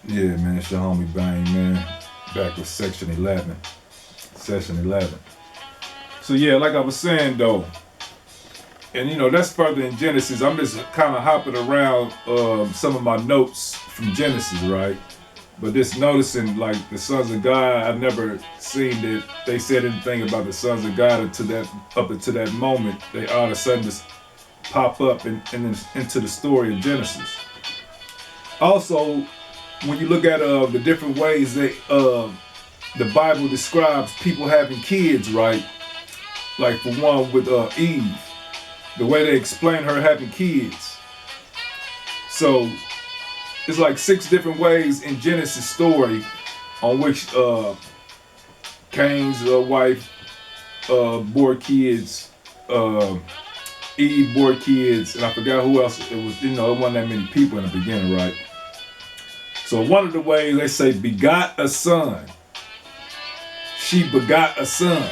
Yeah, man, it's your homie Bang, man. Back with section 11. Session 11. So, yeah, like I was saying, though, and that's further in Genesis. I'm just kind of hopping around some of my notes from Genesis, right? But just noticing, like, the sons of God, I've never seen that they said anything about the sons of God up until that moment. They all of a sudden just pop up into the story of Genesis. Also, when you look at the different ways that the Bible describes people having kids, right? Like for one with Eve, the way they explain her having kids. So it's like 6 different ways in Genesis story on which Cain's wife bore kids, uh, Eve bore kids, and I forgot who else it was. It wasn't that many people in the beginning, right? So one of the ways they say begot a son. She begot a son.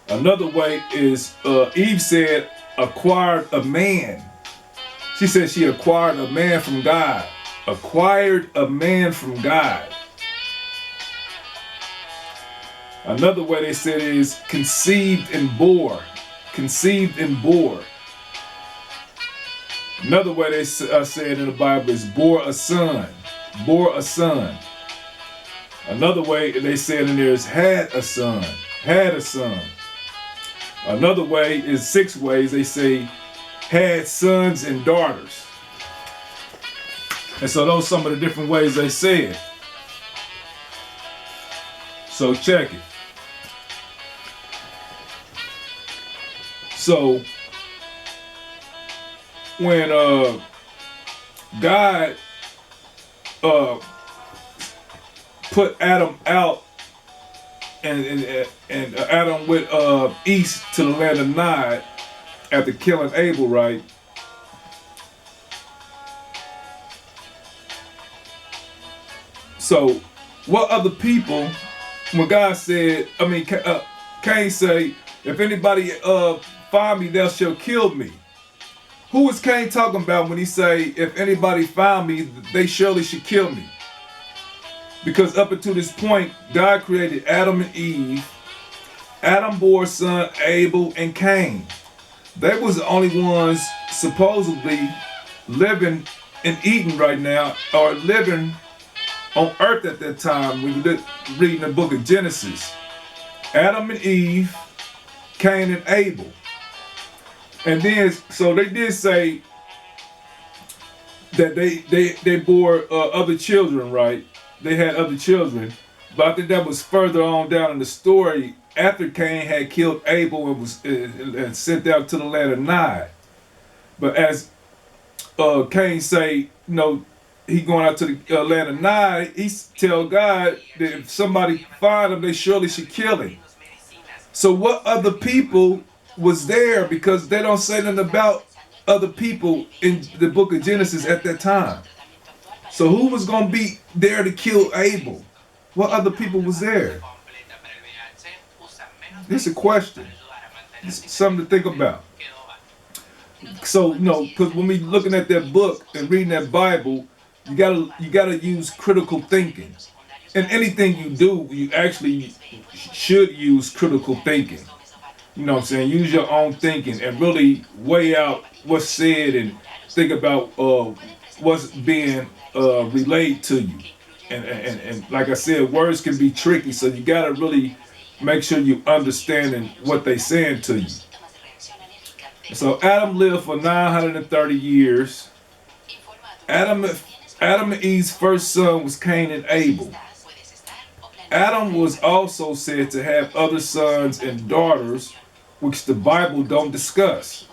Another way is Eve said acquired a man. She said she acquired a man from God. Acquired a man from God. Another way they said is conceived and bore. Conceived and bore. Another way they said in the Bible is bore a son. Bore a son. Another way they said in there is had a son. Had a son. Another way is 6 ways they say had sons and daughters. And so those are some of the different ways they say it. So check it. So when God put Adam out and Adam went east to the land of Nod after killing Abel, right? So what other people, when God said, Cain say, if anybody find me, thou shalt kill me. Who is Cain talking about when he say, if anybody found me, they surely should kill me? Because up until this point, God created Adam and Eve. Adam bore son Abel and Cain. They was the only ones supposedly living and eating right now, or living on earth at that time. We were reading the book of Genesis. Adam and Eve, Cain and Abel. And then, so they did say that they bore other children, right? They had other children. But I think that was further on down in the story after Cain had killed Abel and was and sent out to the land of Nod. But as Cain say, he going out to the land of Nod, he tell God that if somebody find him, they surely should kill him. So what other people was there? Because they don't say nothing about other people in the book of Genesis at that time. So who was going to be there to kill Abel? What other people was there? This is a question. This is something to think about. So, because when we looking at that book and reading that Bible, you gotta use critical thinking. And anything you do, you actually should use critical thinking. You know what I'm saying? Use your own thinking and really weigh out what's said and think about what's being relayed to you. And like I said, words can be tricky, so you gotta really make sure you understanding what they saying to you. So Adam lived for 930 years. Adam and Eve's first son was Cain and Abel. Adam was also said to have other sons and daughters, which the Bible don't discuss.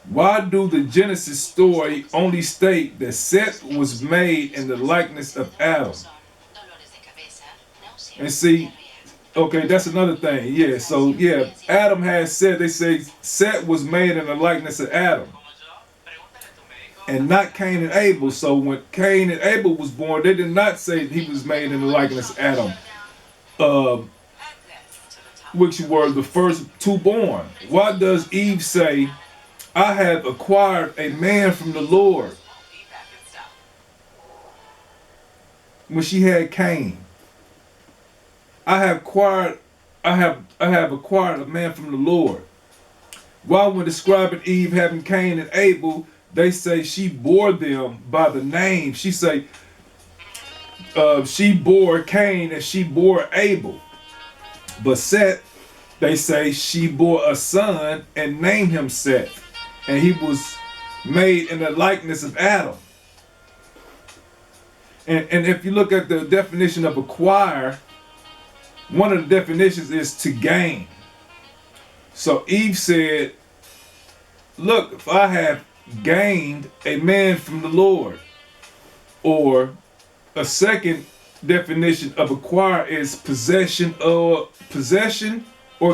Why do the Genesis story only state that Seth was made in the likeness of Adam? And see, okay, that's another thing. Yeah, so yeah, Adam has Seth. They say Seth was made in the likeness of Adam, and not Cain and Abel. So when Cain and Abel was born, they did not say he was made in the likeness of Adam, which were the first 2 born. Why does Eve say, I have acquired a man from the Lord? when she had Cain. I have acquired a man from the Lord. While when describing Eve having Cain and Abel, they say she bore them by the name. She say she bore Cain and she bore Abel. But Seth, they say she bore a son and named him Seth. And he was made in the likeness of Adam. And if you look at the definition of acquire, one of the definitions is to gain. So Eve said, look, if I have gained a man from the Lord. Or a second definition of acquire is possession or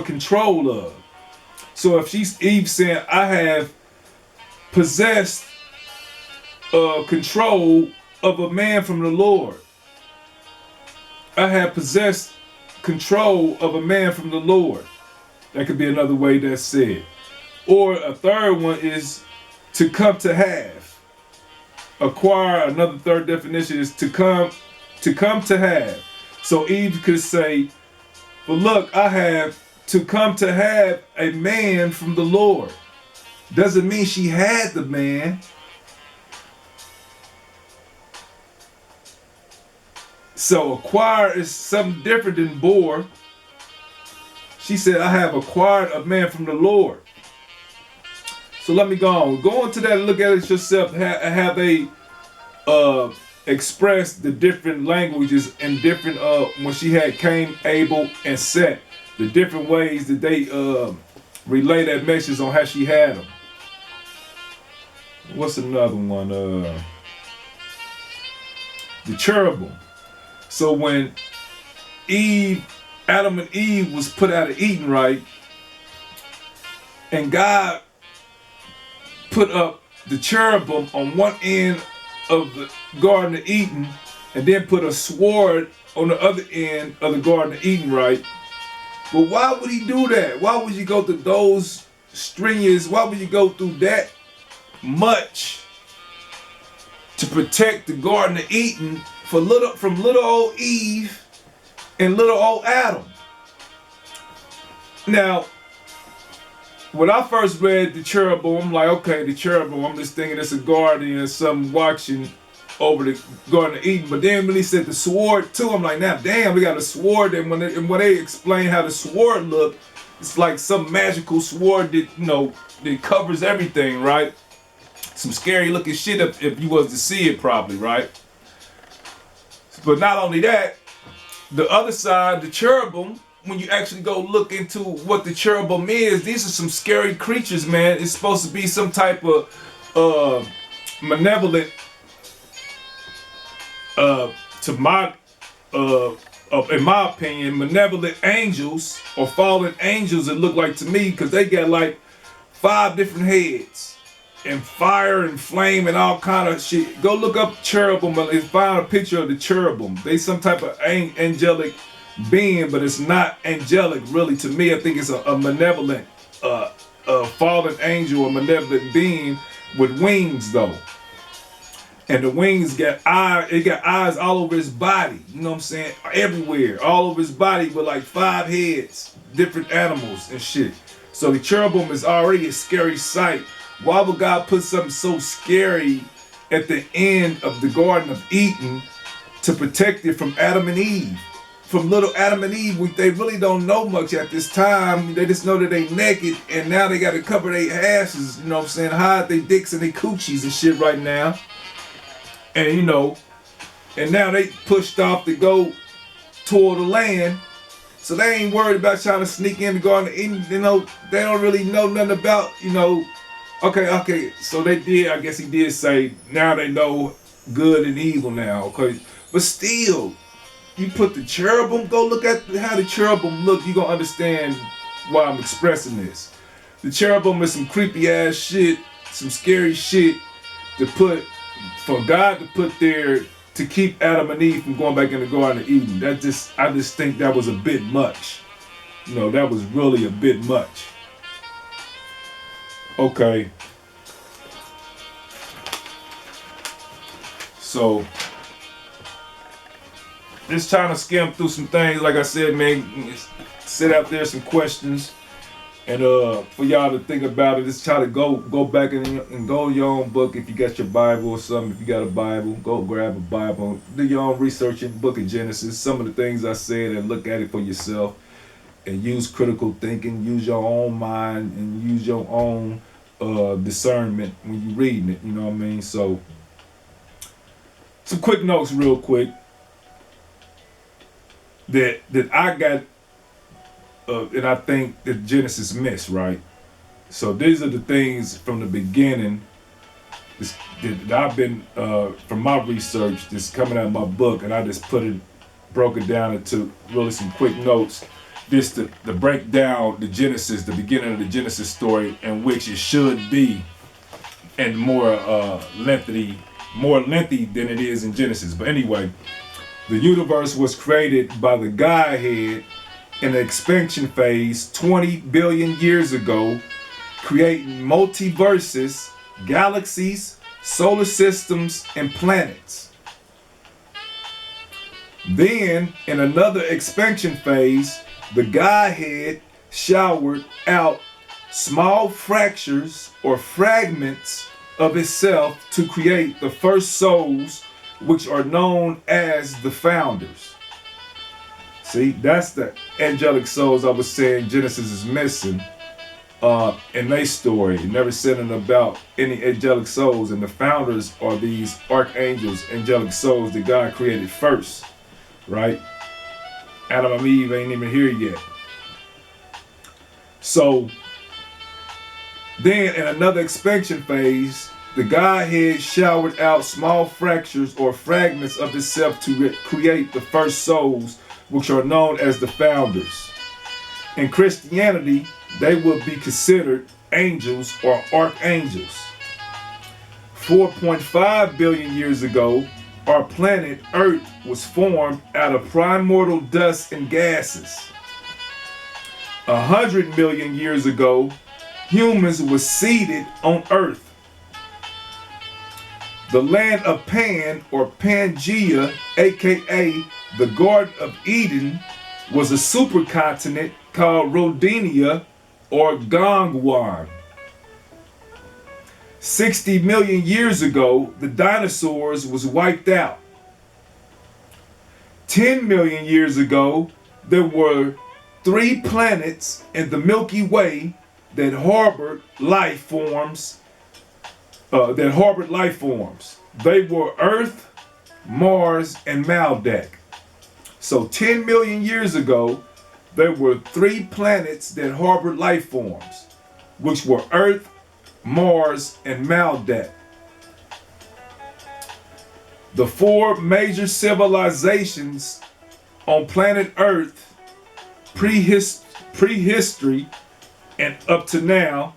control of. So if she's Eve saying, I have possessed control of a man from the Lord. I have possessed control of a man from the Lord. That could be another way that's said. Or a third one is to come to have. Acquire, another third definition is to come to have. So Eve could say, but look, I have to come to have a man from the Lord. Doesn't mean she had the man. So acquire is something different than bore. She said, I have acquired a man from the Lord. So let me go on. Go into that and look at it yourself. How they express the different languages and different, when she had Cain, Abel, and Seth. The different ways that they relay that message on how she had them. What's another one? The cherubim. So when Adam and Eve was put out of Eden, right? And God put up the cherubim on one end of the Garden of Eden and then put a sword on the other end of the Garden of Eden, right? But why would he do that? Why would you go through those strenuous, why would you go through that much to protect the Garden of Eden from little old Eve and little old Adam? Now, when I first read the cherubim, I'm like, okay, the cherubim, I'm just thinking it's a guardian or something watching over the Garden of Eden. But then when he said the sword too, I'm like, now damn, we got a sword. And when they explain how the sword looked, it's like some magical sword that, that covers everything, right? Some scary looking shit if you was to see it properly, right? But not only that, the other side, the cherubim, when you actually go look into what the cherubim is, these are some scary creatures, man. It's supposed to be some type of malevolent, in my opinion, malevolent angels or fallen angels, it look like to me, because they got like 5 different heads. And fire and flame and all kind of shit. Go look up cherubim and find a picture of the cherubim. They some type of angelic being, but it's not angelic really to me. I think it's a malevolent fallen angel or malevolent being with wings though. And the wings got eyes, it got eyes all over his body. You know what I'm saying? Everywhere. All over his body with like 5 heads, different animals and shit. So the cherubim is already a scary sight. Why would God put something so scary at the end of the Garden of Eden to protect it from Adam and Eve? From little Adam and Eve, they really don't know much at this time. They just know that they naked and now they got to cover their asses, you know what I'm saying? Hide their dicks and their coochies and shit right now. And and now they pushed off to go toward the land. So they ain't worried about trying to sneak in the Garden of Eden. They don't really know nothing about, Okay, so they did, I guess he did say, now they know good and evil now, okay? But still, you put the cherubim, go look at how the cherubim look, you gonna understand why I'm expressing this. The cherubim is some creepy ass shit, some scary shit for God to put there to keep Adam and Eve from going back in the Garden of Eden. I just think that was a bit much. That was really a bit much. Okay. So just trying to skim through some things. Like I said, man, set out there some questions, and for y'all to think about it. Just try to go back and go your own book if you got your Bible or something. If you got a Bible, go grab a Bible, do your own research in the Book of Genesis. Some of the things I said, and look at it for yourself, and use critical thinking. Use your own mind and use your own discernment when you're reading it. You know what I mean? So, some quick notes, real quick. That I got, and I think that Genesis missed, right? So these are the things from the beginning that I've been, from my research, that's coming out of my book, and I just broke it down into really some quick notes, just to break down the Genesis, the beginning of the Genesis story, in which it should be, and more lengthy than it is in Genesis. But anyway, the universe was created by the Godhead in the expansion phase 20 billion years ago, creating multiverses, galaxies, solar systems, and planets. Then, in another expansion phase, the Godhead showered out small fractures or fragments of itself to create the first souls, which are known as the founders. See, that's the angelic souls I was saying Genesis is missing in their story. It never said anything about any angelic souls, and the founders are these archangels, angelic souls that God created first, right? Adam and Eve ain't even here yet. So then in another expansion phase, the Godhead showered out small fractures or fragments of itself to create the first souls, which are known as the founders. In Christianity, they will be considered angels or archangels. 4.5 billion years ago, our planet Earth was formed out of primordial dust and gases. 100 million years ago, humans were seeded on Earth. The land of Pan, or Pangea, aka the Garden of Eden, was a supercontinent called Rodinia or Gondwan. 60 million years ago, the dinosaurs was wiped out. 10 million years ago, there were 3 planets in the Milky Way that harbored life forms. They were Earth, Mars, and Maldak. So 10 million years ago, there were 3 planets that harbored life forms, which were Earth, Mars, and Maldak. The 4 major civilizations on planet Earth, prehistory and up to now,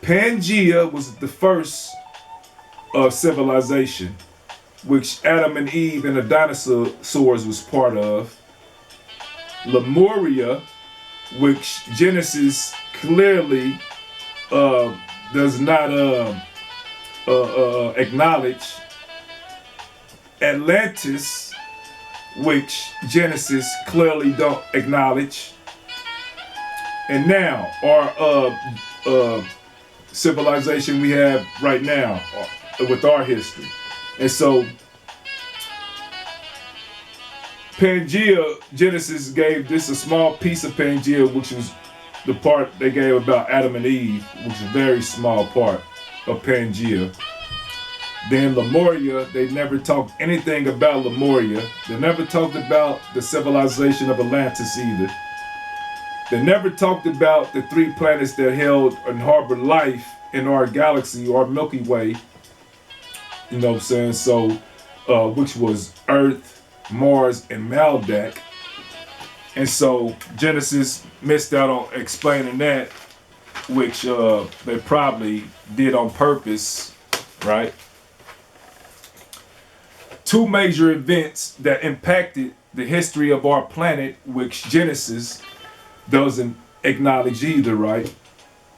Pangea was the first civilization, which Adam and Eve and the dinosaurs was part of. Lemuria, which Genesis clearly does not acknowledge. Atlantis, which Genesis clearly don't acknowledge. And now our civilization we have right now with our history. And so Pangea, Genesis gave this a small piece of Pangea, which was the part they gave about Adam and Eve, which is a very small part of Pangea. Then Lemuria, they never talked anything about Lemuria. They never talked about the civilization of Atlantis either. They never talked about the 3 planets that held and harbored life in our galaxy, our Milky Way. You know what I'm saying? So, which was Earth, Mars, and Maldak. And so Genesis missed out on explaining that, which they probably did on purpose, right? 2 major events that impacted the history of our planet, which Genesis doesn't acknowledge either, right?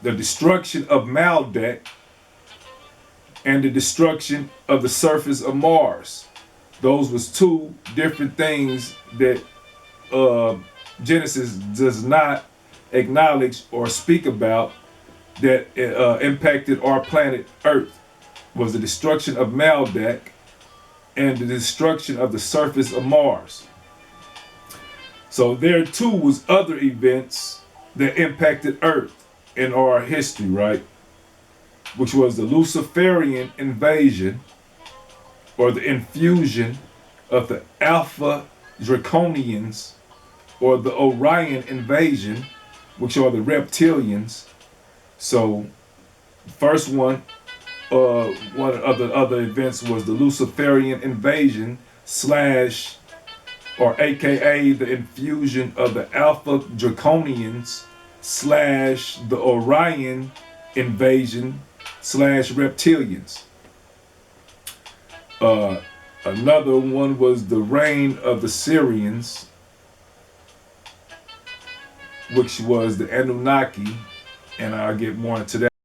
The destruction of Maldak and the destruction of the surface of Mars. Those was two different things that Genesis does not acknowledge or speak about that impacted our planet Earth. Was the destruction of Maldak and the destruction of the surface of Mars. So there too was other events that impacted Earth in our history, right? Which was the Luciferian invasion or the infusion of the Alpha Draconians or the Orion invasion, which are the reptilians. So first one of the other events was the Luciferian invasion slash or aka the infusion of the Alpha Draconians slash the Orion invasion slash reptilians. Another one was the reign of the Syrians, which was the Anunnaki, and I'll get more into